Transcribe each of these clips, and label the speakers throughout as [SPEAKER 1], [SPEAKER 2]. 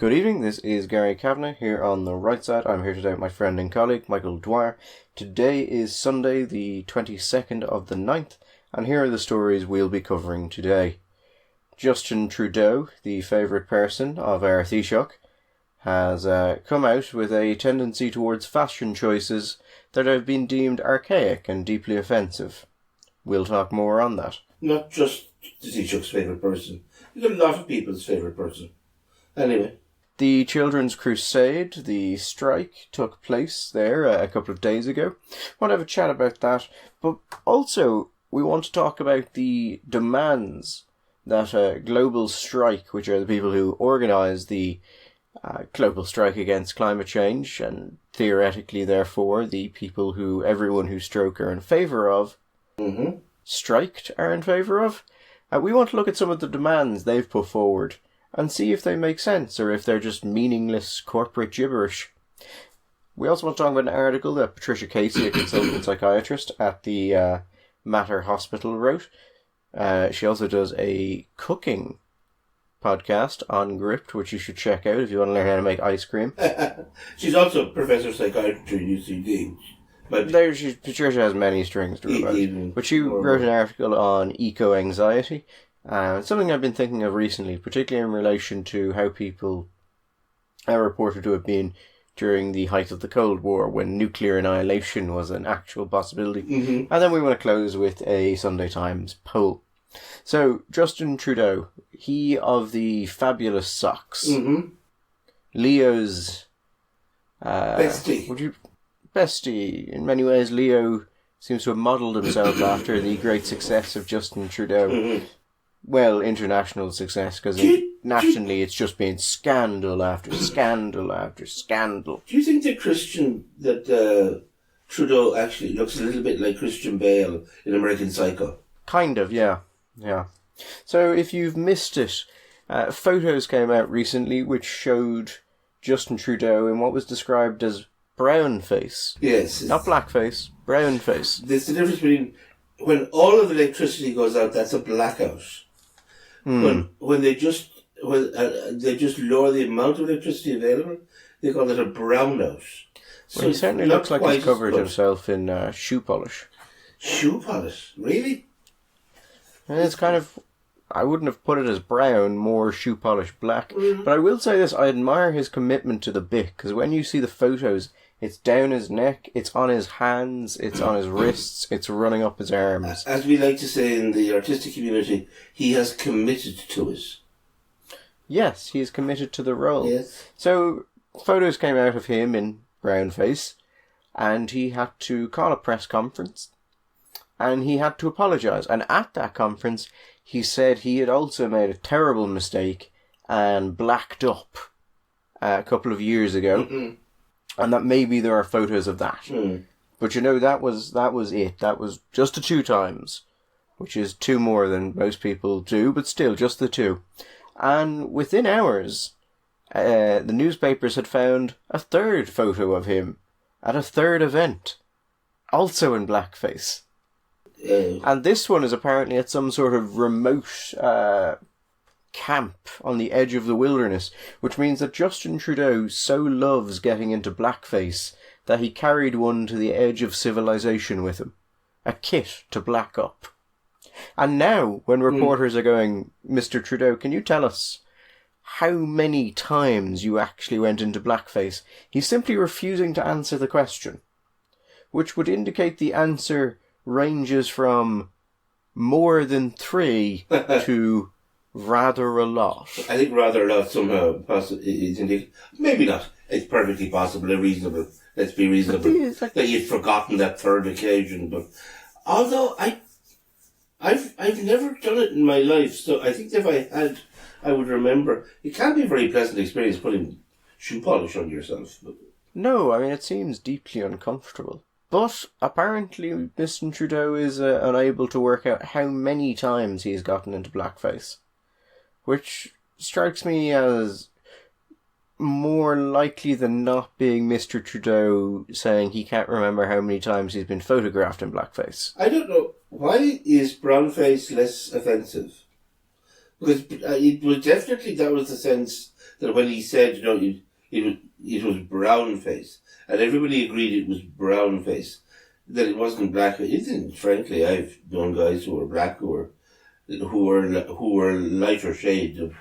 [SPEAKER 1] Good evening, this is Gary Kavanagh here on the right side. I'm here today with my friend and colleague, Michael Dwyer. Today is Sunday, the 22nd of the 9th, and here are the stories we'll be covering today. Justin Trudeau, the favourite person of our Taoiseach, has come out with a tendency towards fashion choices that have been deemed archaic and deeply offensive. We'll talk more on that.
[SPEAKER 2] Not just the Taoiseach's favourite person. You've got a lot of people's favourite person. Anyway.
[SPEAKER 1] The Children's Crusade, the strike, took place there a couple of days ago. I want to have a chat about that, but also we want to talk about the demands that a global strike, which are the people who organise the global strike against climate change, and theoretically, therefore, the people who everyone who stroke are in favour of, striked are in favour of. We want to look at some of the demands they've put forward and see if they make sense or if they're just meaningless corporate gibberish. We also want to talk about an article that Patricia Casey, a consultant psychiatrist at the Mater Hospital, wrote. She also does a cooking podcast on Gript, which you should check out if you want to learn how to make ice cream.
[SPEAKER 2] She's also a professor of psychiatry at UCD. But
[SPEAKER 1] Patricia has many strings to her bow. But she wrote an article on eco-anxiety. Something I've been thinking of recently, particularly in relation to how people are reported to have been during the height of the Cold War, when nuclear annihilation was an actual possibility. And then we want to close with a Sunday Times poll. So, Justin Trudeau, he of the fabulous socks, Leo's
[SPEAKER 2] bestie.
[SPEAKER 1] Bestie. In many ways, Leo seems to have modelled himself after the great success of Justin Trudeau. Well, international success, because nationally it's just been scandal after scandal after scandal.
[SPEAKER 2] Do you think that Trudeau actually looks a little bit like Christian Bale in American Psycho?
[SPEAKER 1] Kind of, yeah. So if you've missed it, photos came out recently which showed Justin Trudeau in what was described as brown face.
[SPEAKER 2] Yes.
[SPEAKER 1] Not blackface, brown face.
[SPEAKER 2] There's the difference between when all of the electricity goes out, that's a blackout. When they just lower the amount of electricity available, they call it a brownout.
[SPEAKER 1] So he certainly looks like he's covered himself in shoe polish.
[SPEAKER 2] Shoe polish? Really?
[SPEAKER 1] And it's kind of, I wouldn't have put it as brown, more shoe polish black. But I will say this, I admire his commitment to the bit, because when you see the photos, it's down his neck, it's on his hands, it's on his wrists, it's running up his arms.
[SPEAKER 2] As we like to say in the artistic community, he has committed to it.
[SPEAKER 1] Yes, he is committed to the role.
[SPEAKER 2] Yes.
[SPEAKER 1] So, photos came out of him in brown face, and he had to call a press conference, and he had to apologise. And at that conference, he said he had also made a terrible mistake and blacked up a couple of years ago. And that maybe there are photos of that. But you know, that was it. That was just the 2 times, which is 2 more than most people do, but still, just the 2. And within hours, the newspapers had found a 3rd photo of him at a 3rd event, also in blackface. And this one is apparently at some sort of remote camp on the edge of the wilderness, which means that Justin Trudeau so loves getting into blackface that he carried one to the edge of civilization with him. A kit to black up. And now, when reporters are going, Mr. Trudeau, can you tell us how many times you actually went into blackface? He's simply refusing to answer the question, which would indicate the answer ranges from more than 3 to rather a lot.
[SPEAKER 2] I think rather a lot somehow is indicated. Maybe not. It's perfectly possible and reasonable. Let's be reasonable. That you've forgotten that 3rd occasion. But although I've never done it in my life, so I think if I had, I would remember. It can't be a very pleasant experience putting shoe polish on yourself. But.
[SPEAKER 1] No, I mean, it seems deeply uncomfortable. But apparently Mr. Trudeau is unable to work out how many times he's gotten into blackface, which strikes me as more likely than not being Mr. Trudeau saying he can't remember how many times he's been photographed in blackface.
[SPEAKER 2] I don't know. Why is brownface less offensive Because it was definitely, that was the sense that when he said, it was brown face, and everybody agreed it was brown face, that it wasn't black. It isn't, frankly. I've known guys who were black who were lighter shade of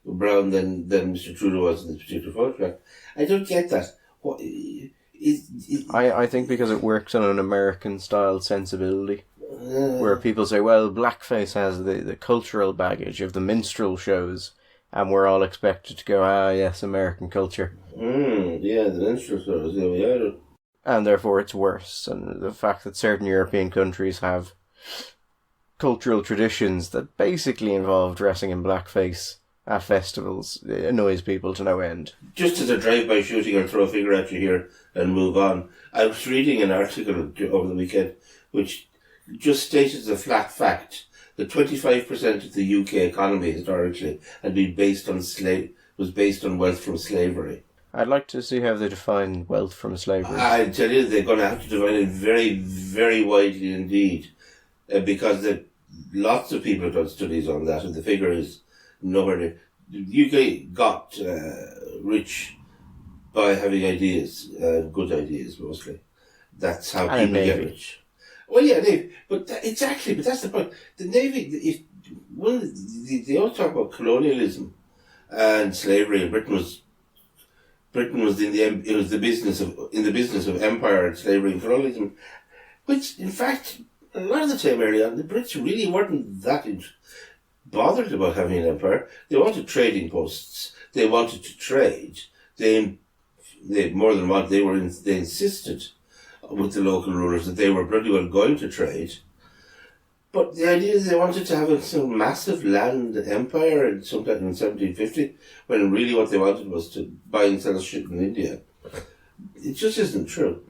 [SPEAKER 2] brown than Mr. Trudeau was in this particular photograph. I don't get that. What
[SPEAKER 1] I think because it works on an American style sensibility, where people say, well, blackface has the cultural baggage of the minstrel shows, and we're all expected to go, yes, American culture.
[SPEAKER 2] Yeah, the minstrel shows, yeah, we are.
[SPEAKER 1] And therefore it's worse. And the fact that certain European countries have cultural traditions that basically involve dressing in blackface at festivals annoys people to no end.
[SPEAKER 2] Just as a drive-by shooting, I'll throw a figure at you here and move on. I was reading an article over the weekend which just stated as a flat fact that 25% of the UK economy historically had been was based on wealth from slavery.
[SPEAKER 1] I'd like to see how they define wealth from slavery.
[SPEAKER 2] I tell you, they're going to have to define it very, very widely indeed, because lots of people have done studies on that, and the figure is nowhere near. The UK got rich by having ideas, good ideas mostly. That's how people get rich. Well, yeah, Navy, but exactly. But that's the point. The Navy, they all talk about colonialism and slavery, and Britain was in the business of empire and slavery and colonialism, which in fact a lot of the time early on the Brits really weren't that bothered about having an empire. They wanted trading posts. They wanted to trade. They more than what they insisted with the local rulers that they were bloody well going to trade. But the idea is they wanted to have some massive land empire sometime in 1750, when really what they wanted was to buy and sell shit in India. It just isn't true.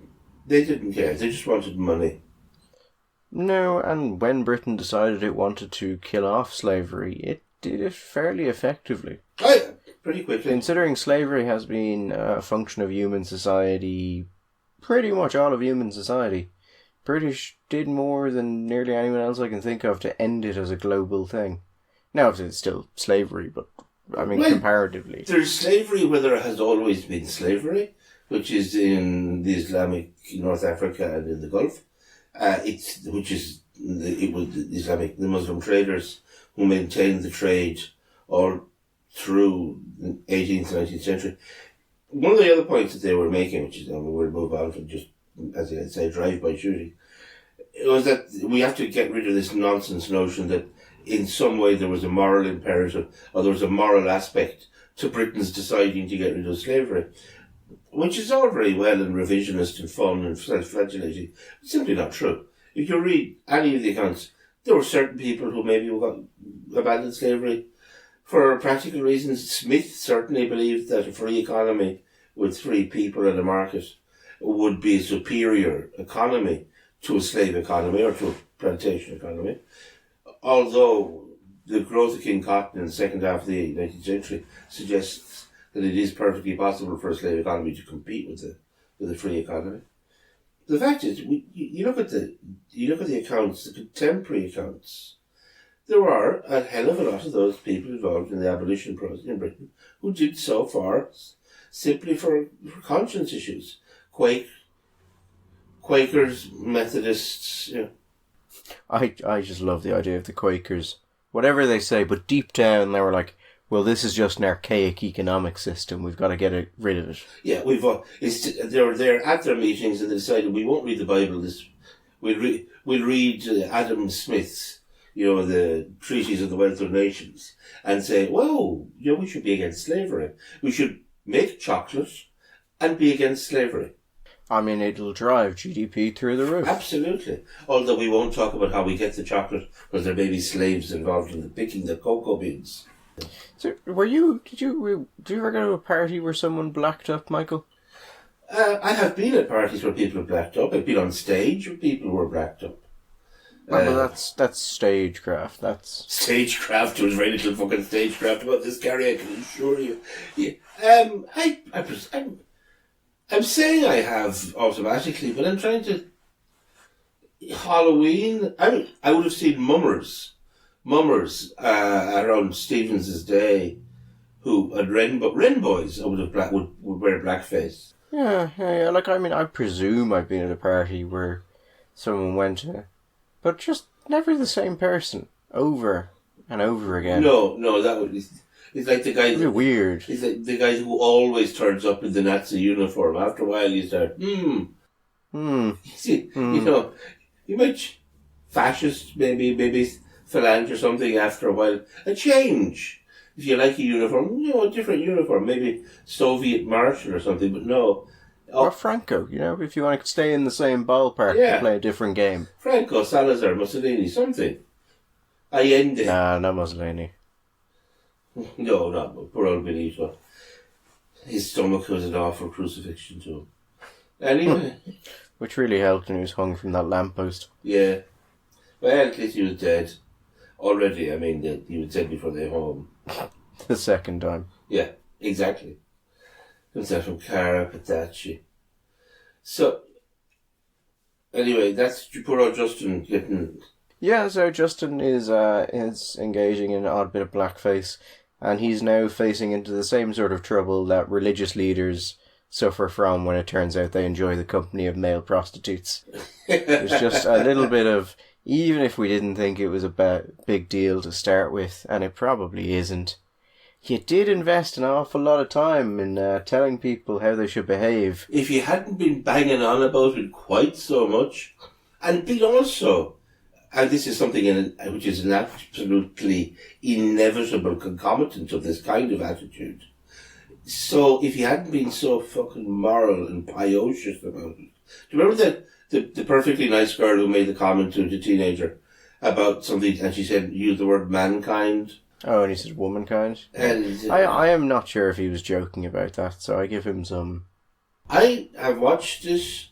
[SPEAKER 2] They didn't care. They just wanted money.
[SPEAKER 1] No, and when Britain decided it wanted to kill off slavery, it did it fairly effectively.
[SPEAKER 2] Oh yeah, pretty quickly.
[SPEAKER 1] Considering slavery has been a function of human society, pretty much all of human society, British did more than nearly anyone else I can think of to end it as a global thing. Now, it's still slavery, but, comparatively.
[SPEAKER 2] There's slavery where there has always been slavery, which is in the Islamic North Africa and in the Gulf. The Muslim traders who maintained the trade all through the 18th and 19th century. One of the other points that they were making, which is, we'll move on from just, as I say, drive-by shooting, it was that we have to get rid of this nonsense notion that in some way there was a moral imperative or there was a moral aspect to Britain's deciding to get rid of slavery, which is all very well and revisionist and fun and self-flagellating. It's simply not true. If you read any of the accounts, there were certain people who maybe abandoned slavery for practical reasons. Smith certainly believed that a free economy with free people and a market would be a superior economy to a slave economy or to a plantation economy. Although the growth of King Cotton in the second half of the 19th century suggests that it is perfectly possible for a slave economy to compete with a free economy. The fact is, you look at the accounts, the contemporary accounts. There are a hell of a lot of those people involved in the abolition process in Britain who did so far simply for conscience issues. Quakers, Methodists, yeah.
[SPEAKER 1] I just love the idea of the Quakers. Whatever they say, but deep down they were like, well, this is just an archaic economic system. We've got to get rid of it.
[SPEAKER 2] Yeah, they were there at their meetings and they decided we won't read the Bible. We'll read Adam Smith's, the Treaties of the Wealth of Nations, and say, whoa, we should be against slavery. We should make chocolate and be against slavery.
[SPEAKER 1] It'll drive GDP through the roof.
[SPEAKER 2] Absolutely. Although we won't talk about how we get the chocolate, because there may be slaves involved in picking the cocoa beans.
[SPEAKER 1] So, did you ever go to a party where someone blacked up, Michael?
[SPEAKER 2] I have been at parties where people have blacked up. I've been on stage where people were blacked up.
[SPEAKER 1] That's stagecraft. That's
[SPEAKER 2] stagecraft. There was very little fucking stagecraft about this, Gary. I can assure you. Yeah. I'm saying I have automatically, but I'm trying to. Halloween. I would have seen mummers mummers around Stevens's day who had Wren boys would wear blackface.
[SPEAKER 1] Yeah. Like, I mean, I presume I've been at a party where someone went to, but just never the same person over and over again.
[SPEAKER 2] No, it's like the guy.
[SPEAKER 1] It's weird.
[SPEAKER 2] It's like the guy who always turns up in the Nazi uniform. After a while, you start, You know, you might fascist, maybe phalange or something. After a while, a change. If you like a uniform, a different uniform, maybe Soviet Marshal or something, but no.
[SPEAKER 1] Or Franco, if you want to stay in the same ballpark to play a different game.
[SPEAKER 2] Franco, Salazar, Mussolini, something. Allende.
[SPEAKER 1] Nah, not Mussolini.
[SPEAKER 2] No, not poor old Benito. His stomach was an awful crucifixion to him. Anyway.
[SPEAKER 1] Which really helped when he was hung from that lamppost.
[SPEAKER 2] Yeah. Well, at least he was dead. Already, I mean, he was dead before they home.
[SPEAKER 1] The second time.
[SPEAKER 2] Yeah, exactly. Himself from Cara Patacci. So, anyway, that's poor old Justin getting...
[SPEAKER 1] Yeah, so Justin is engaging in an odd bit of blackface, and he's now facing into the same sort of trouble that religious leaders suffer from when it turns out they enjoy the company of male prostitutes. There's just a little bit of, even if we didn't think it was a big deal to start with, and it probably isn't, you did invest an awful lot of time in telling people how they should behave.
[SPEAKER 2] If you hadn't been banging on about it quite so much, and also... And this is something which is an absolutely inevitable concomitant of this kind of attitude. So if you hadn't been so fucking moral and piocious about it. Do you remember the perfectly nice girl who made the comment to the teenager about something, and she said, use the word mankind?
[SPEAKER 1] Oh, and he said womankind?
[SPEAKER 2] And
[SPEAKER 1] I am not sure if he was joking about that, so I give him some...
[SPEAKER 2] I have watched this.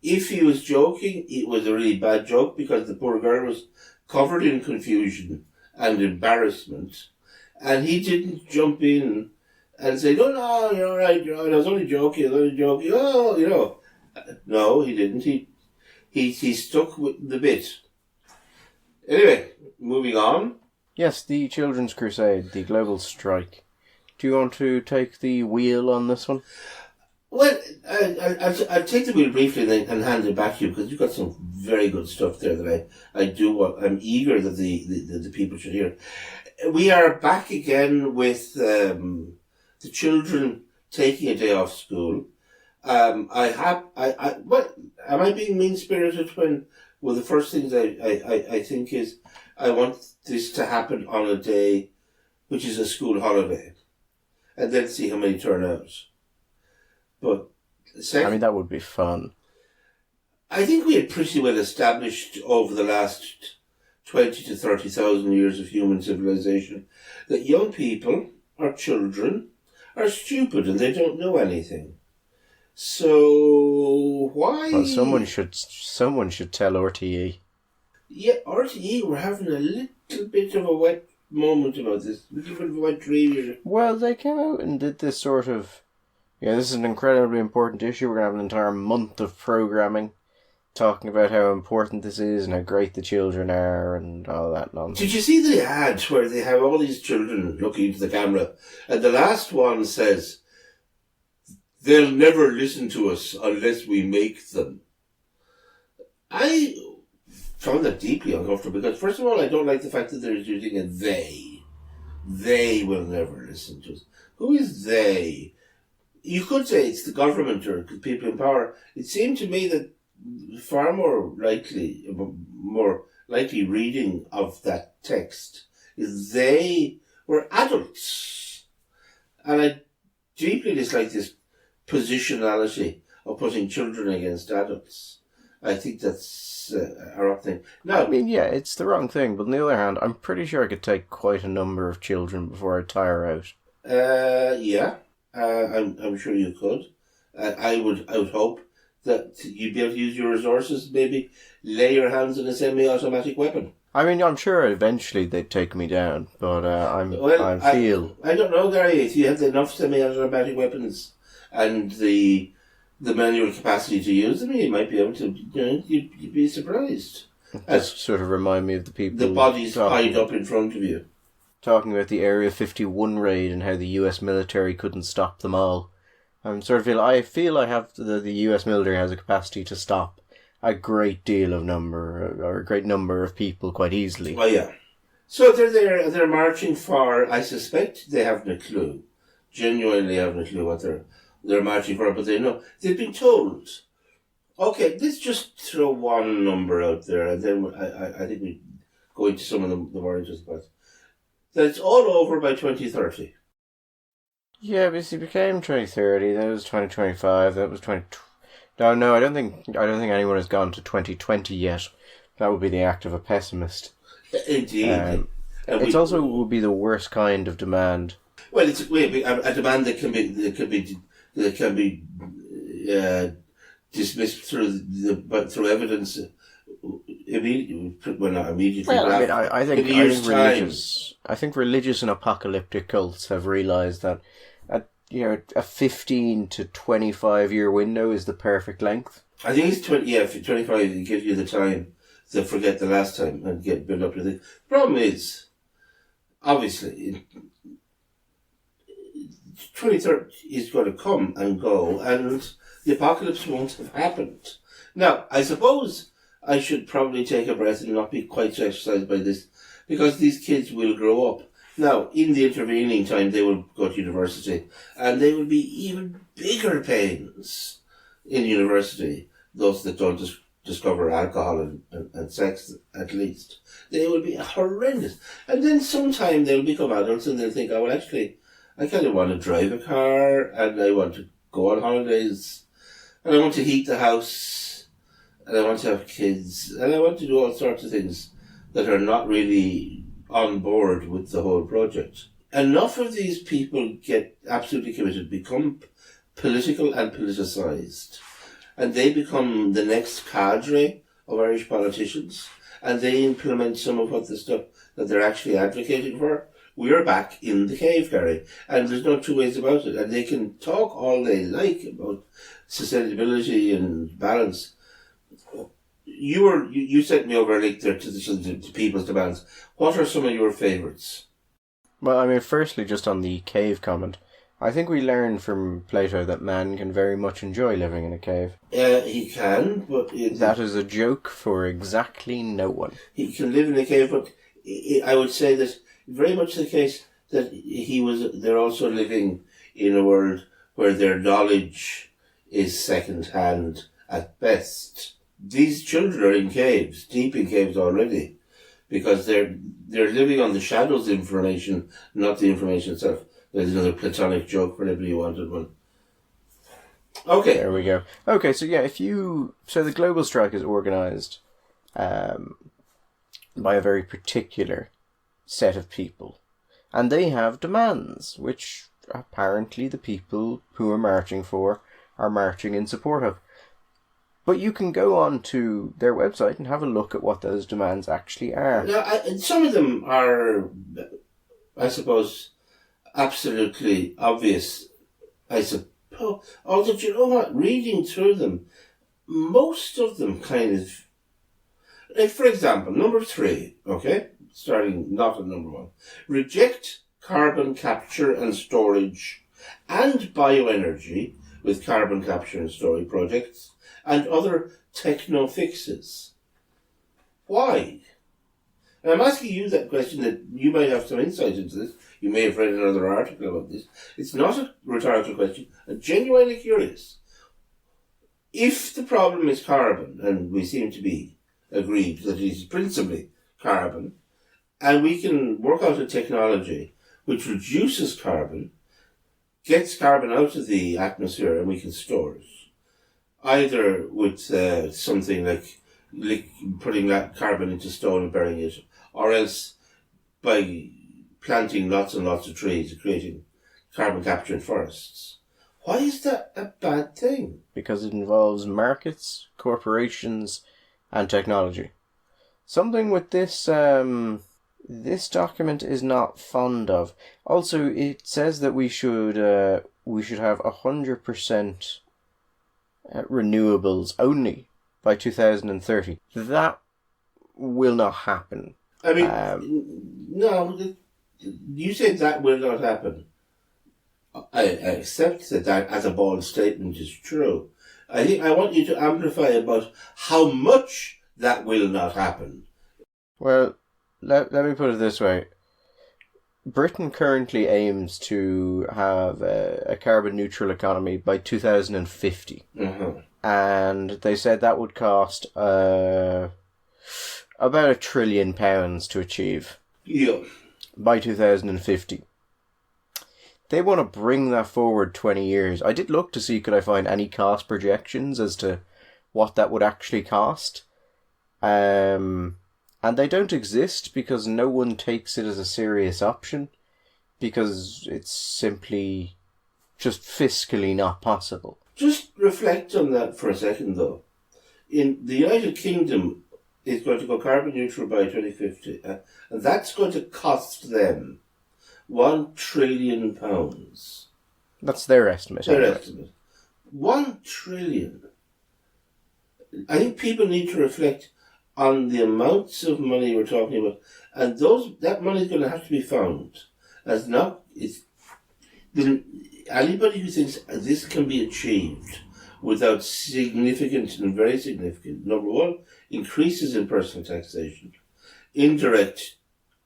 [SPEAKER 2] If he was joking, it was a really bad joke because the poor girl was covered in confusion and embarrassment, and he didn't jump in and say, no, you're all right, I was only joking, Oh, No, he didn't. He stuck with the bit. Anyway, moving on.
[SPEAKER 1] Yes, the Children's Crusade, the global strike. Do you want to take the wheel on this one?
[SPEAKER 2] Well, I'll take the wheel briefly and hand it back to you because you've got some very good stuff there that I'm eager that the people should hear. We are back again with the children taking a day off school. Am I being mean-spirited when the first things I think is I want this to happen on a day which is a school holiday and then see how many turn out. But
[SPEAKER 1] that would be fun.
[SPEAKER 2] I think we had pretty well established over the last 20 to 30,000 years of human civilization that young people or children are stupid and they don't know anything. So why?
[SPEAKER 1] Well, someone should tell RTE.
[SPEAKER 2] Yeah, RTE, we're having a little bit of a wet moment about this. A little bit of a wet dream here.
[SPEAKER 1] Well, they came out and did this sort of... Yeah, this is an incredibly important issue. We're going to have an entire month of programming talking about how important this is and how great the children are and all that nonsense.
[SPEAKER 2] Did you see the ad where they have all these children looking into the camera and the last one says, they'll never listen to us unless we make them? I found that deeply uncomfortable because, first of all, I don't like the fact that they're using a they. They will never listen to us. Who is they? You could say it's the government or people in power. It seemed to me that far more likely reading of that text is they were adults. And I deeply dislike this positionality of putting children against adults. I think that's a wrong thing. Now,
[SPEAKER 1] I mean, yeah, it's the wrong thing, but on the other hand, I'm pretty sure I could take quite a number of children before I tire out.
[SPEAKER 2] Yeah. I'm sure you could. I would hope that you'd be able to use your resources, maybe lay your hands on a semi-automatic weapon.
[SPEAKER 1] I mean, I'm sure eventually they'd take me down, but I
[SPEAKER 2] don't know, Gary. If you have enough semi-automatic weapons and the manual capacity to use them, you might be able to. You'd be surprised.
[SPEAKER 1] Just sort of remind me of the people...
[SPEAKER 2] The bodies piled up in front of you.
[SPEAKER 1] Talking about the Area 51 raid and how the US military couldn't stop them all. I feel I have the US military has a capacity to stop a great number of people quite easily.
[SPEAKER 2] Oh yeah. So they're marching for, I suspect they haven't a clue. Genuinely haven't a clue what they're marching for, but they know. They've been told, okay, let's just throw one number out there, and then I think we go into some of the more interesting parts. That it's all over by 2030.
[SPEAKER 1] Yeah, but it became 2030, that was 2025, that was 20... No, I don't think anyone has gone to 2020 yet. That would be the act of a pessimist.
[SPEAKER 2] Indeed.
[SPEAKER 1] It also would be the worst kind of demand.
[SPEAKER 2] Well, it's a demand that can be dismissed through evidence. Not immediately.
[SPEAKER 1] Well, I think religious and apocalyptic cults have realised that a 15 to 25 year window is the perfect length.
[SPEAKER 2] I think it's 20. Yeah, 25. It gives you the time to forget the last time and get built up to the problem is, obviously, 2030 is going to come and go, and the apocalypse won't have happened. Now, I suppose I should probably take a breath and not be quite so exercised by this, because these kids will grow up. Now, in the intervening time, they will go to university, and they will be even bigger pains in university, those that don't discover alcohol and sex, at least. They will be horrendous. And then sometime they'll become adults and they'll think, oh, well, actually, I kind of want to drive a car, and I want to go on holidays, and I want to heat the house, and I want to have kids, and I want to do all sorts of things that are not really on board with the whole project. Enough of these people get absolutely committed, become political and politicised, and they become the next cadre of Irish politicians, and they implement some of what the stuff that they're actually advocating for. We're back in the cave, Gary, and there's no two ways about it. And they can talk all they like about sustainability and balance. You sent me over a link there to people's demands. What are some of your favourites?
[SPEAKER 1] Well, I mean, firstly, just on the cave comment, I think we learned from Plato that man can very much enjoy living in a cave.
[SPEAKER 2] He can, but...
[SPEAKER 1] That is a joke for exactly no one.
[SPEAKER 2] He can live in a cave, but I would say that very much the case that they're also living in a world where their knowledge is second-hand at best. These children are in caves, deep in caves already, because they're living on the shadows of information, not the information itself. There's another Platonic joke whenever you wanted one. Okay.
[SPEAKER 1] There we go. Okay, so yeah, so the global strike is organised by a very particular set of people, and they have demands, which apparently the people who are marching in support of. But you can go on to their website and have a look at what those demands actually are.
[SPEAKER 2] Now, some of them are, I suppose, absolutely obvious, I suppose. Although, do you know what? Reading through them, most of them kind of... Like, for example, number 3, okay? Starting not at number 1. Reject carbon capture and storage and bioenergy with carbon capture and storage projects and other techno fixes. Why? And I'm asking you that question that you might have some insight into this. You may have read another article about this. It's not a rhetorical question. I'm genuinely curious. If the problem is carbon, and we seem to be agreed that it is principally carbon, and we can work out a technology which reduces carbon, gets carbon out of the atmosphere, and we can store it, either with something like putting that carbon into stone and burying it, or else by planting lots and lots of trees and creating carbon capture in forests. Why is that a bad thing?
[SPEAKER 1] Because it involves markets, corporations, and technology. Something with this document is not fond of. Also, it says that we should have 100% renewables only by 2030. That will not happen.
[SPEAKER 2] I mean, no, you said that will not happen. I accept that as a bold statement is true. I think I want you to amplify about how much that will not happen.
[SPEAKER 1] Well, let me put it this way. Britain currently aims to have a carbon neutral economy by 2050.
[SPEAKER 2] Mm-hmm.
[SPEAKER 1] And they said that would cost about £1 trillion to achieve.
[SPEAKER 2] Yeah.
[SPEAKER 1] By 2050. They want to bring that forward 20 years. I did look to see could I find any cost projections as to what that would actually cost. And they don't exist because no one takes it as a serious option. Because it's simply just fiscally not possible.
[SPEAKER 2] Just reflect on that for a second, though. In the United Kingdom, is going to go carbon neutral by 2050, and that's going to cost them £1 trillion.
[SPEAKER 1] That's their estimate.
[SPEAKER 2] Their estimate. 1 trillion. I think people need to reflect on the amounts of money we're talking about, and that money is going to have to be found. Anybody who thinks this can be achieved without significant and very significant, number one, increases in personal taxation, indirect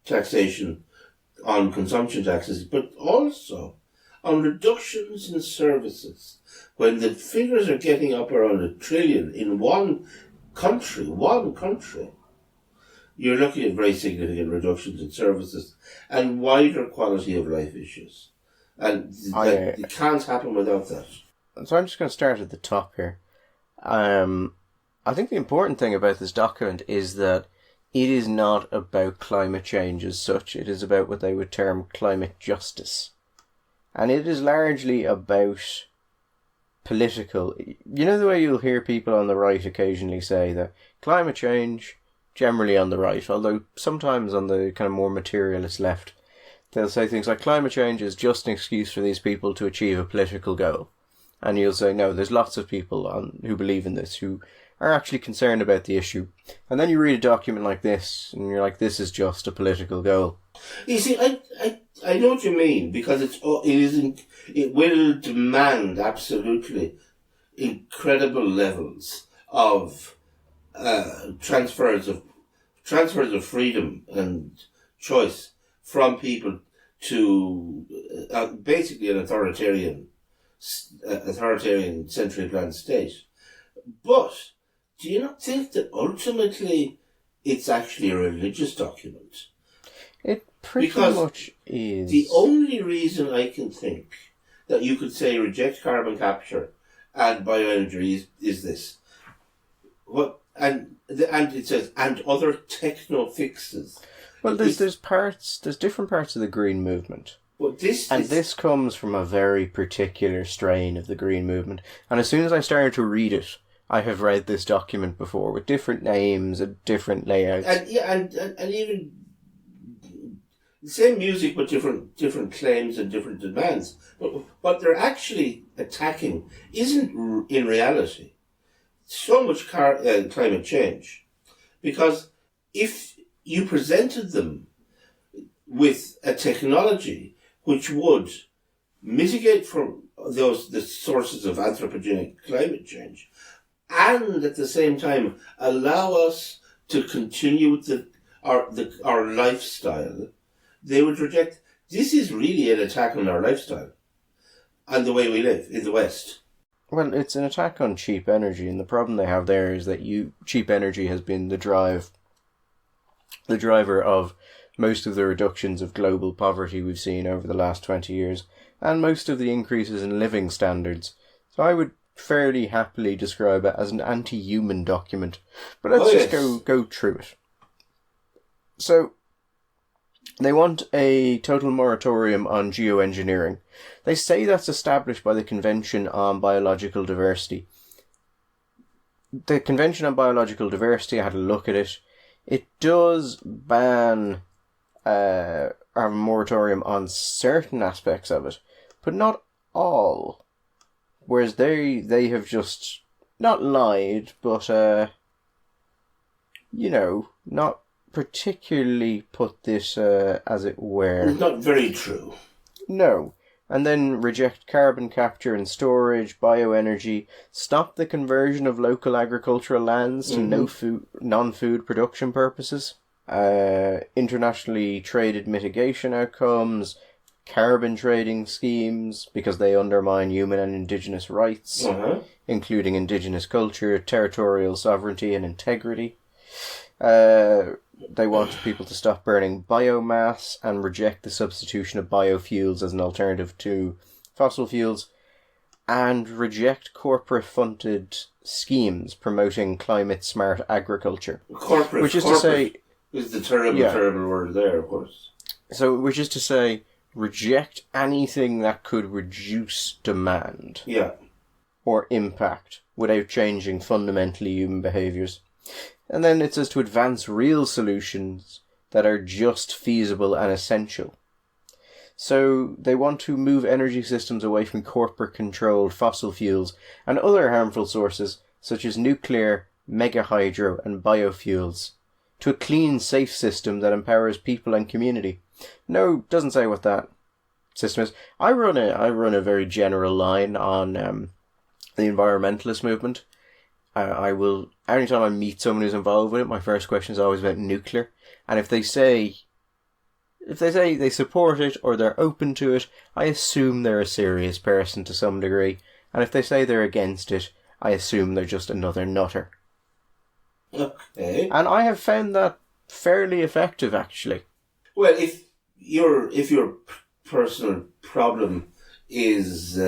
[SPEAKER 2] taxation on consumption taxes, but also on reductions in services. When the figures are getting up around £1 trillion in one country, you're looking at very significant reductions in services and wider quality of life issues. And it can't happen without that.
[SPEAKER 1] So I'm just going to start at the top here. I think the important thing about this document is that it is not about climate change as such. It is about what they would term climate justice. And it is largely about political... You know the way you'll hear people on the right occasionally say that climate change, generally on the right, although sometimes on the kind of more materialist left, they'll say things like climate change is just an excuse for these people to achieve a political goal. And you'll say, no, there's lots of people who believe in this, who are actually concerned about the issue. And then you read a document like this, and you're like, this is just a political goal.
[SPEAKER 2] You see, I know what you mean, because it will demand absolutely incredible levels of transfers of freedom and choice from people to basically an authoritarian centrally planned state. But do you not think that ultimately it's actually a religious document?
[SPEAKER 1] It pretty much is.
[SPEAKER 2] The only reason I can think that you could say reject carbon capture and bioenergy is this. And it says, and other techno fixes.
[SPEAKER 1] Well, there's different parts of the green movement.
[SPEAKER 2] Well,
[SPEAKER 1] this comes from a very particular strain of the green movement. And as soon as I started to read it, I have read this document before with different names and different layouts.
[SPEAKER 2] And even the same music but different claims and different demands. But what they're actually attacking isn't in reality so much climate change. Because if you presented them with a technology which would mitigate from the sources of anthropogenic climate change, and at the same time allow us to continue with our lifestyle, they would reject. This is really an attack on our lifestyle and the way we live in the West.
[SPEAKER 1] Well, it's an attack on cheap energy, and the problem they have there is that cheap energy has been the driver of most of the reductions of global poverty we've seen over the last 20 years, and most of the increases in living standards. So I would fairly happily describe it as an anti-human document. But let's go through it. So, they want a total moratorium on geoengineering. They say that's established by the Convention on Biological Diversity. The Convention on Biological Diversity, I had a look at it. It does ban a moratorium on certain aspects of it, but not all. Whereas they have just not lied, but not particularly put this, as it were.
[SPEAKER 2] It's not very true.
[SPEAKER 1] No. And then reject carbon capture and storage, bioenergy, stop the conversion of local agricultural lands to non-food production purposes, internationally traded mitigation outcomes, carbon trading schemes, because they undermine human and indigenous rights, including indigenous culture, territorial sovereignty and integrity. They want people to stop burning biomass and reject the substitution of biofuels as an alternative to fossil fuels, and reject corporate-funded schemes promoting climate-smart agriculture.
[SPEAKER 2] Which is to say... is the terrible word there, of course.
[SPEAKER 1] So, which is to say, reject anything that could reduce demand.
[SPEAKER 2] Yeah.
[SPEAKER 1] Or impact without changing fundamentally human behaviours. And then it says to advance real solutions that are just feasible and essential. So they want to move energy systems away from corporate-controlled fossil fuels and other harmful sources such as nuclear, mega-hydro and biofuels to a clean, safe system that empowers people and community. No, doesn't say what that system is. I run a very general line on the environmentalist movement. Anytime I meet someone who's involved with it, my first question is always about nuclear. And if they say they support it or they're open to it, I assume they're a serious person to some degree. And if they say they're against it, I assume they're just another nutter.
[SPEAKER 2] Okay.
[SPEAKER 1] And I have found that fairly effective, actually.
[SPEAKER 2] Well, if your personal problem is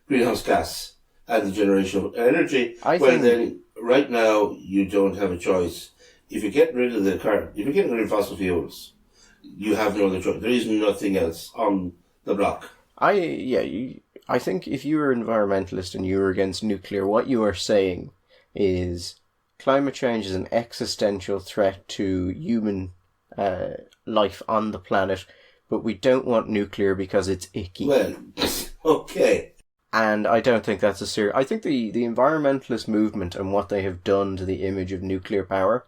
[SPEAKER 2] greenhouse gas and the generation of energy, then right now you don't have a choice. If you're getting rid of if you're getting rid of fossil fuels, you have no other choice. There is nothing else on the block.
[SPEAKER 1] I think if you were an environmentalist and you were against nuclear, what you are saying is climate change is an existential threat to human life on the planet, but we don't want nuclear because it's icky.
[SPEAKER 2] Well, okay.
[SPEAKER 1] And I don't think that's a serious... I think the environmentalist movement and what they have done to the image of nuclear power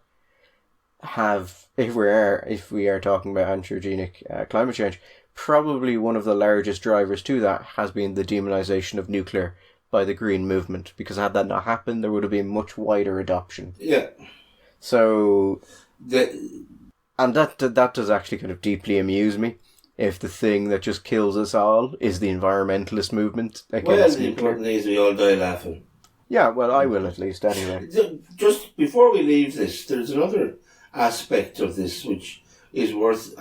[SPEAKER 1] have, if we are talking about anthropogenic climate change, probably one of the largest drivers to that has been the demonization of nuclear by the Green movement, because had that not happened, there would have been much wider adoption.
[SPEAKER 2] Yeah.
[SPEAKER 1] So... And that does actually kind of deeply amuse me. If the thing that just kills us all is the environmentalist movement against nuclear.
[SPEAKER 2] The important thing is we all die laughing.
[SPEAKER 1] Yeah, well, I will at least, anyway.
[SPEAKER 2] Just before we leave this, there's another aspect of this which is worth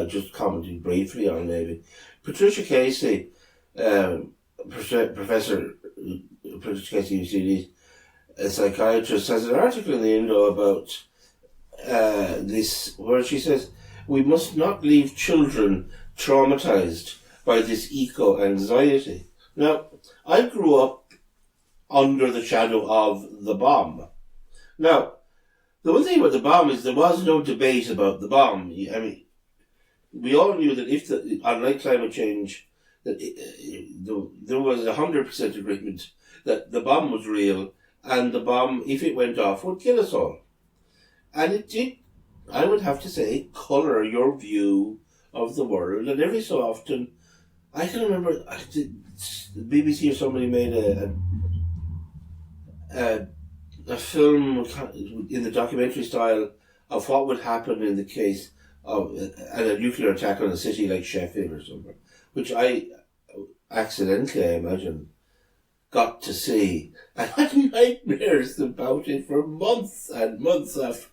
[SPEAKER 2] just commenting briefly on, maybe. Patricia Casey, Professor Patricia Casey, UCD, a psychiatrist, has an article in the Indo about this, where she says, we must not leave children traumatized by this eco-anxiety. Now, I grew up under the shadow of the bomb. Now, the one thing about the bomb is there was no debate about the bomb. I mean, we all knew that unlike climate change, that there was 100% agreement that the bomb was real, and the bomb, if it went off, would kill us all. And it did, I would have to say, colour your view of the world. And every so often, I can remember, the BBC or somebody made a film in the documentary style of what would happen in the case of a nuclear attack on a city like Sheffield or something, which I accidentally, I imagine, got to see. I had nightmares about it for months and months after.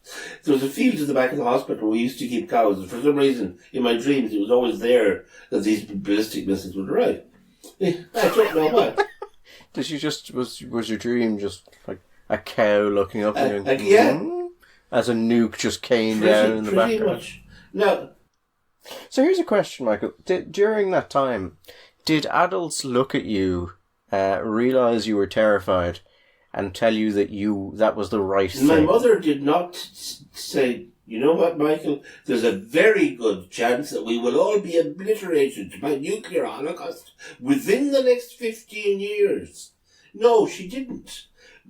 [SPEAKER 2] There was a field at the back of the hospital where we used to keep cows, and for some reason, in my dreams, it was always there that these ballistic missiles would arrive. I don't know why.
[SPEAKER 1] Did you just, was your dream just like a cow looking up and as a nuke just came down in the background? Pretty much.
[SPEAKER 2] No.
[SPEAKER 1] So here's a question, Michael. During that time, did adults look at you, realise you were terrified, and tell you that was the right thing?
[SPEAKER 2] My mother did not say, you know what, Michael, there's a very good chance that we will all be obliterated by nuclear holocaust within the next 15 years. No, she didn't.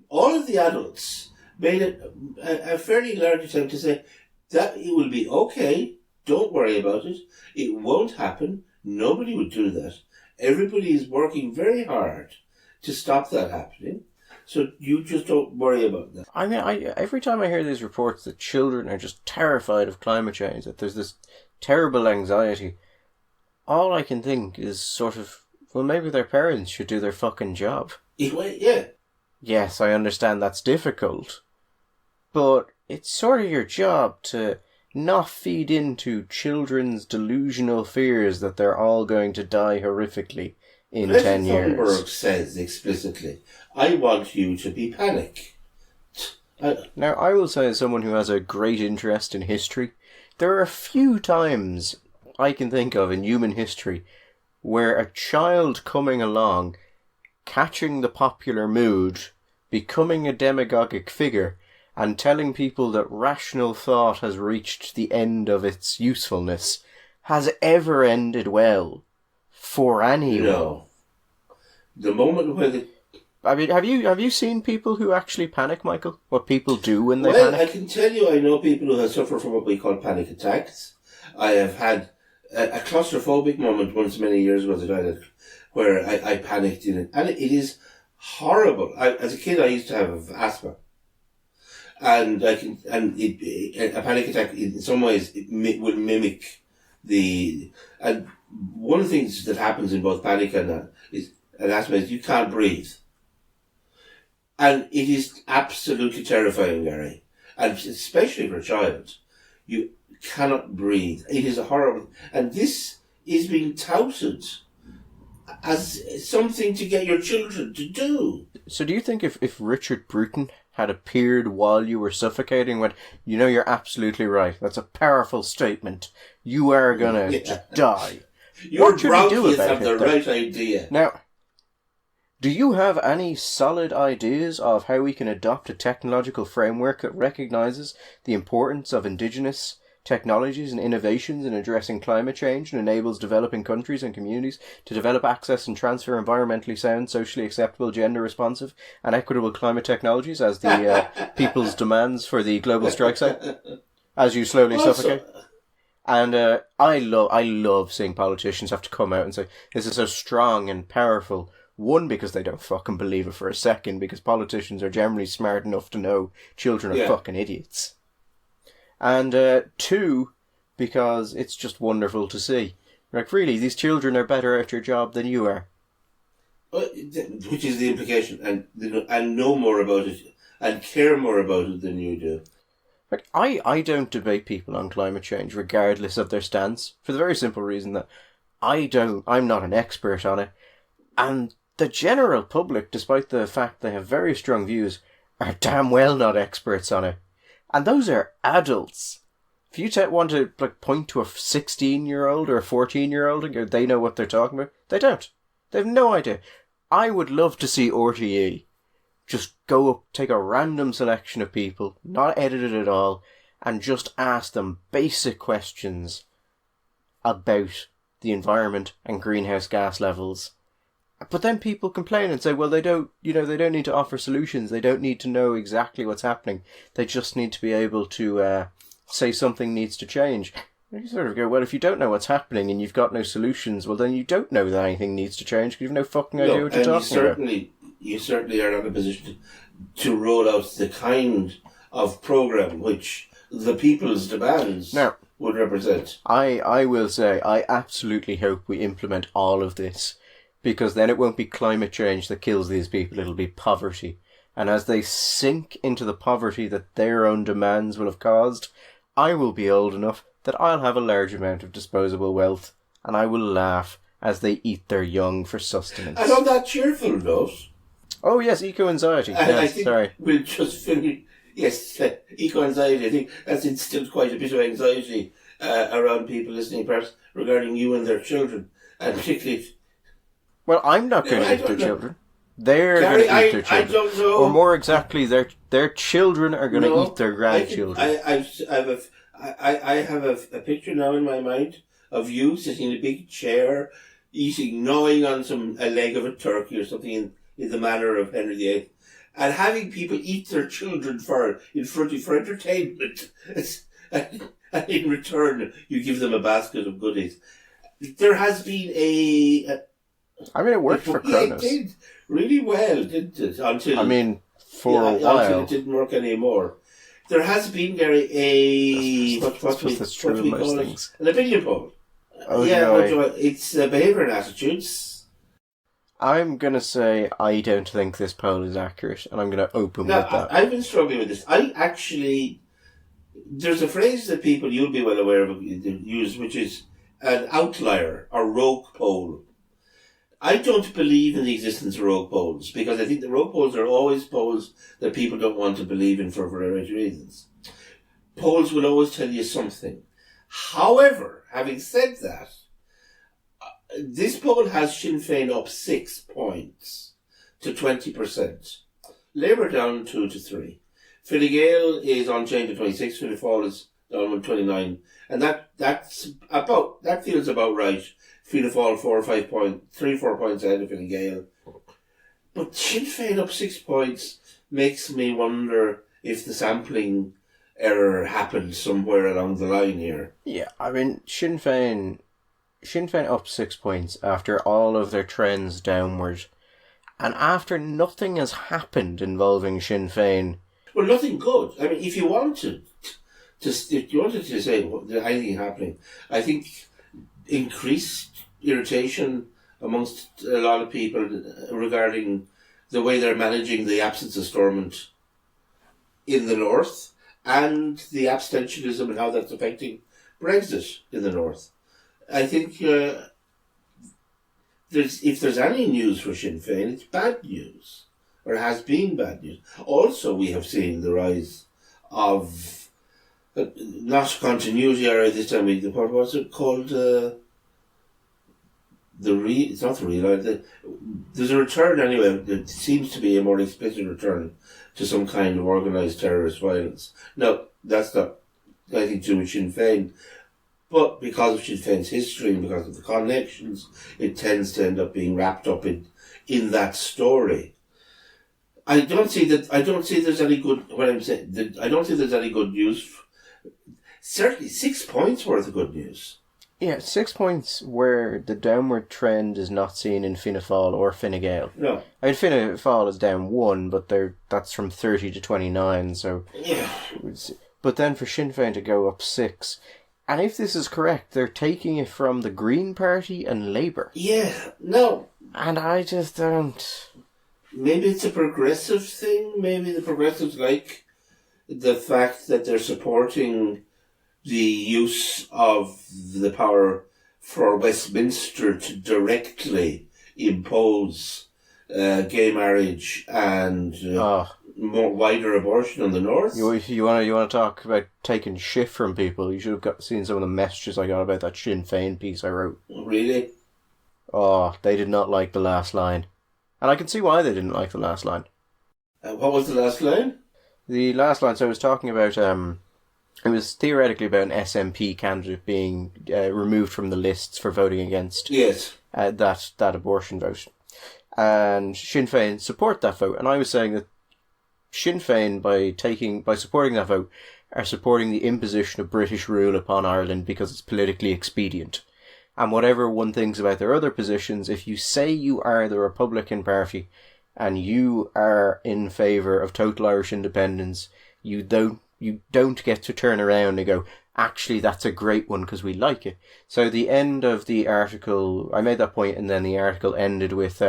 [SPEAKER 2] All of the adults made a fairly large attempt to say that it will be okay, don't worry about it, it won't happen, nobody would do that. Everybody is working very hard to stop that happening, so you just don't worry about that.
[SPEAKER 1] I mean, every time I hear these reports that children are just terrified of climate change, that there's this terrible anxiety, all I can think is sort of, well, maybe their parents should do their fucking job.
[SPEAKER 2] Yeah.
[SPEAKER 1] Yes, I understand that's difficult, but it's sort of your job to not feed into children's delusional fears that they're all going to die horrifically in
[SPEAKER 2] Greta
[SPEAKER 1] 10 years.
[SPEAKER 2] Thunberg says explicitly, I want you to be panic.
[SPEAKER 1] Now, I will say, as someone who has a great interest in history, there are a few times I can think of in human history where a child coming along, catching the popular mood, becoming a demagogic figure, and telling people that rational thought has reached the end of its usefulness, has ever ended well for anyone.
[SPEAKER 2] No. The moment when
[SPEAKER 1] I mean, have you seen people who actually panic, Michael? What people do when they
[SPEAKER 2] Well,
[SPEAKER 1] panic?
[SPEAKER 2] I can tell you I know people who have suffered from what we call panic attacks. I have had a claustrophobic moment once many years ago where I panicked in it. And it is horrible. As a kid, I used to have asthma. And a panic attack in some ways will mimic and one of the things that happens in both panic and asthma is you can't breathe. And it is absolutely terrifying, Gary. And especially for a child. You cannot breathe. It is a horrible, and this is being touted as something to get your children to do.
[SPEAKER 1] So do you think if Richard Bruton had appeared while you were suffocating, went, you're absolutely right, that's a powerful statement, you are gonna just die.
[SPEAKER 2] Your
[SPEAKER 1] What should we do
[SPEAKER 2] bronchius
[SPEAKER 1] about
[SPEAKER 2] have
[SPEAKER 1] it,
[SPEAKER 2] the
[SPEAKER 1] though?
[SPEAKER 2] right idea.
[SPEAKER 1] Now, do you have any solid ideas of how we can adopt a technological framework that recognises the importance of indigenous technologies and innovations in addressing climate change and enables developing countries and communities to develop, access and transfer environmentally sound, socially acceptable, gender responsive and equitable climate technologies as the people's demands for the global strike zone as you slowly suffocate? And I love seeing politicians have to come out and say, this is so strong and powerful. One, because they don't fucking believe it for a second, because politicians are generally smart enough to know children are fucking idiots. And two, because it's just wonderful to see. Like, really, these children are better at your job than you are.
[SPEAKER 2] Which is the implication, and know more about it, and care more about it than you do.
[SPEAKER 1] Like, I don't debate people on climate change, regardless of their stance, for the very simple reason that I'm not an expert on it, and the general public, despite the fact they have very strong views, are damn well not experts on it. And those are adults. If you want to point to a 16-year-old or a 14-year-old and go, they know what they're talking about, they don't. They have no idea. I would love to see RTE just go up, take a random selection of people, not edited at all, and just ask them basic questions about the environment and greenhouse gas levels. But then people complain and say, well, they don't need to offer solutions. They don't need to know exactly what's happening. They just need to be able to say something needs to change. And you sort of go, well, if you don't know what's happening and you've got no solutions, well, then you don't know that anything needs to change because you've no fucking idea what you're talking about.
[SPEAKER 2] You certainly are not in a position to roll out the kind of programme which the people's demands would represent.
[SPEAKER 1] I will say, I absolutely hope we implement all of this. Because then it won't be climate change that kills these people, it'll be poverty. And as they sink into the poverty that their own demands will have caused, I will be old enough that I'll have a large amount of disposable wealth, and I will laugh as they eat their young for sustenance.
[SPEAKER 2] And on that cheerful note...
[SPEAKER 1] Oh yes, eco-anxiety. Yes,
[SPEAKER 2] I think
[SPEAKER 1] sorry.
[SPEAKER 2] We'll just finish... Yes, eco-anxiety. I think that's instilled quite a bit of anxiety around people listening, perhaps, regarding you and their children. And particularly...
[SPEAKER 1] Well, I'm not going to eat their children. They're going to eat their children.
[SPEAKER 2] I don't know.
[SPEAKER 1] Or more exactly, their children are going to eat their grandchildren.
[SPEAKER 2] I have a picture now in my mind of you sitting in a big chair, gnawing on a leg of a turkey or something in the manner of Henry VIII. and having people eat their children for entertainment, and in return you give them a basket of goodies. There has been
[SPEAKER 1] it worked for Cronus.
[SPEAKER 2] It did really well, didn't it? Until
[SPEAKER 1] a while.
[SPEAKER 2] Until it didn't work anymore. There has been, Gary, what we call it? An opinion poll.
[SPEAKER 1] Oh,
[SPEAKER 2] it's behaviour and attitudes.
[SPEAKER 1] I'm going to say I don't think this poll is accurate, and I'm going to open with that.
[SPEAKER 2] I've been struggling with this. There's a phrase that you'll be well aware of, use, which is an outlier or rogue poll. I don't believe in the existence of rogue polls, because I think the rogue polls are always polls that people don't want to believe in for a variety of reasons. Polls will always tell you something. However, having said that, this poll has Sinn Féin up 6 points to 20%. Labour down 2 to 3. Fine Gael is unchanged at 26, Fianna Fáil is down with 29, and that feels about right. Fianna Fáil 4 points ahead of Fine Gael. But Sinn Féin up 6 points makes me wonder if the sampling error happened somewhere along the line here.
[SPEAKER 1] Yeah, Sinn Féin up 6 points after all of their trends downward, and after nothing has happened involving Sinn Féin.
[SPEAKER 2] Well, nothing good. If you wanted to say anything happening, I think increased irritation amongst a lot of people regarding the way they're managing the absence of Stormont in the north, and the abstentionism and how that's affecting Brexit in the north. I think if there's any news for Sinn Féin, it's bad news, or has been bad news. Also, we have seen the rise of not continuity error this time. What was it called? It's not the real. There's a return anyway. There seems to be a more explicit return to some kind of organised terrorist violence. Now, that's not anything to do with Sinn Féin, but because of Sinn Féin's history and because of the connections, it tends to end up being wrapped up in that story. I don't see there's any good. What I'm saying, I don't think there's any good news. Certainly, 6 points worth of good news.
[SPEAKER 1] Yeah, 6 points where the downward trend is not seen in Fianna Fáil or Fine Gael.
[SPEAKER 2] No.
[SPEAKER 1] Fianna Fáil is down 1, but that's from 30 to 29, so...
[SPEAKER 2] Yeah.
[SPEAKER 1] But then for Sinn Féin to go up 6, and if this is correct, they're taking it from the Green Party and Labour.
[SPEAKER 2] Yeah, no.
[SPEAKER 1] And I just don't...
[SPEAKER 2] Maybe it's a progressive thing. Maybe the progressives like the fact that they're supporting the use of the power for Westminster to directly impose gay marriage and more wider abortion in the north.
[SPEAKER 1] You want to talk about taking shit from people? You should have seen some of the messages I got about that Sinn Féin piece I wrote.
[SPEAKER 2] Really?
[SPEAKER 1] Oh, they did not like the last line. And I can see why they didn't like the last line.
[SPEAKER 2] What was the last line?
[SPEAKER 1] The last line, so I was talking about... It was theoretically about an SNP candidate being removed from the lists for voting against that abortion vote. And Sinn Féin support that vote. And I was saying that Sinn Féin, by supporting that vote, are supporting the imposition of British rule upon Ireland because it's politically expedient. And whatever one thinks about their other positions, if you say you are the Republican Party and you are in favour of total Irish independence, you don't get to turn around and go, actually, that's a great one because we like it. So the end of the article, I made that point, and then the article ended with,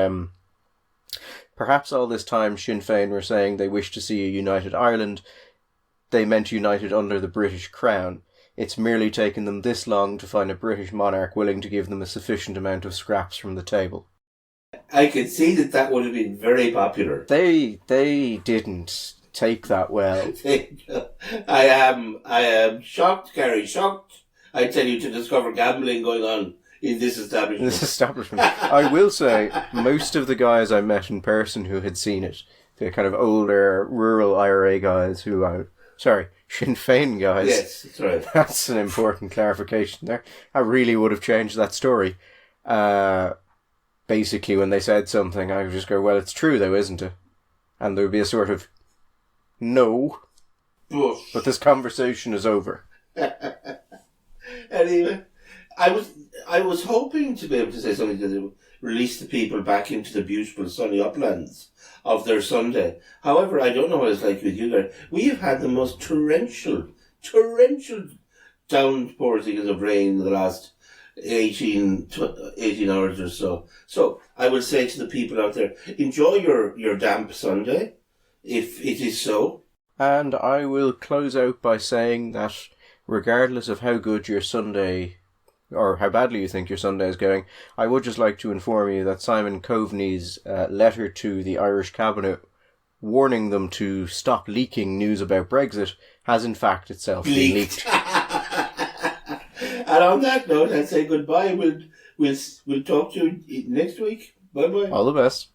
[SPEAKER 1] perhaps all this time Sinn Féin were saying they wish to see a united Ireland. They meant united under the British Crown. It's merely taken them this long to find a British monarch willing to give them a sufficient amount of scraps from the table.
[SPEAKER 2] I could see that would have been very popular.
[SPEAKER 1] They didn't take that well.
[SPEAKER 2] I am shocked, Gary, shocked. I tell you, to discover gambling going on in this establishment.
[SPEAKER 1] I will say, most of the guys I met in person who had seen it, the kind of older rural IRA guys Sinn Féin guys.
[SPEAKER 2] Yes, that's right.
[SPEAKER 1] That's an important clarification there. I really would have changed that story. Basically, when they said something, I would just go, well, it's true though, isn't it? And there would be a sort of, no, but this conversation is over.
[SPEAKER 2] Anyway, I was hoping to be able to say something to release the people back into the beautiful sunny uplands of their Sunday. However, I don't know what it's like with you guys. We have had the most torrential downpours of rain in the last 18 hours or so. So I will say to the people out there, enjoy your damp Sunday, if it is so.
[SPEAKER 1] And I will close out by saying that regardless of how good your Sunday, or how badly you think your Sunday is going, I would just like to inform you that Simon Coveney's letter to the Irish Cabinet warning them to stop leaking news about Brexit has in fact itself been leaked.
[SPEAKER 2] And on that note, I'll say goodbye. We'll talk to you next week. Bye bye.
[SPEAKER 1] All the best.